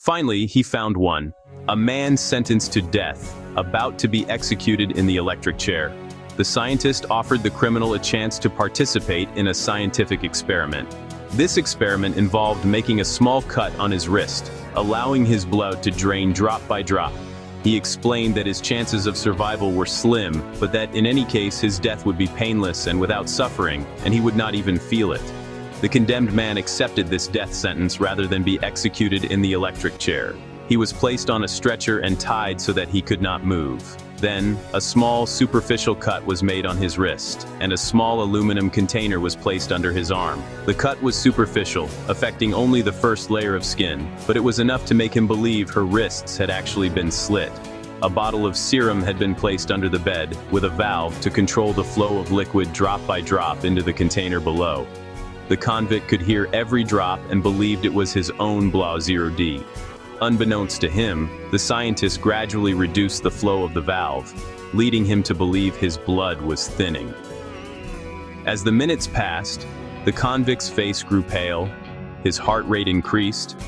Finally, he found one. A man sentenced to death, about to be executed in the electric chair. The scientist offered the criminal a chance to participate in a scientific experiment. This experiment involved making a small cut on his wrist, allowing his blood to drain drop by drop. He explained that his chances of survival were slim, but that in any case his death would be painless and without suffering, and he would not even feel it. The condemned man accepted this death sentence rather than be executed in the electric chair. He was placed on a stretcher and tied so that he could not move. Then, a small superficial cut was made on his wrist, and a small aluminum container was placed under his arm. The cut was superficial, affecting only the first layer of skin, but it was enough to make him believe her wrists had actually been slit. A bottle of serum had been placed under the bed, with a valve to control the flow of liquid drop by drop into the container below. The convict could hear every drop and believed it was his own Blau Zero D. Unbeknownst to him, the scientist gradually reduced the flow of the valve, leading him to believe his blood was thinning. As the minutes passed, the convict's face grew pale, his heart rate increased,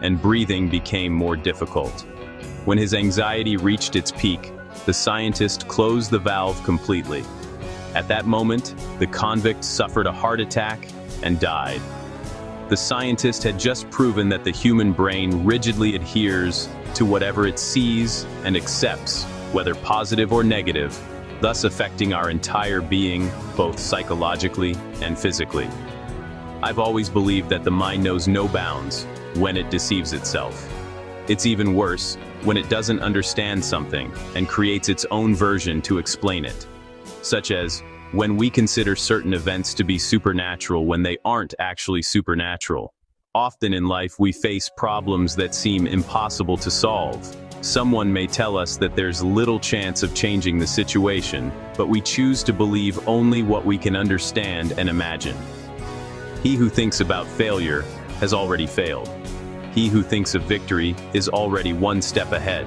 and breathing became more difficult. When his anxiety reached its peak, the scientist closed the valve completely. At that moment, the convict suffered a heart attack and died. The scientist had just proven that the human brain rigidly adheres to whatever it sees and accepts, whether positive or negative, thus affecting our entire being, both psychologically and physically. I've always believed that the mind knows no bounds when it deceives itself. It's even worse when it doesn't understand something and creates its own version to explain it, such as when we consider certain events to be supernatural when they aren't actually supernatural. Often in life we face problems that seem impossible to solve. Someone may tell us that there's little chance of changing the situation, but we choose to believe only what we can understand and imagine. He who thinks about failure has already failed. He who thinks of victory is already one step ahead.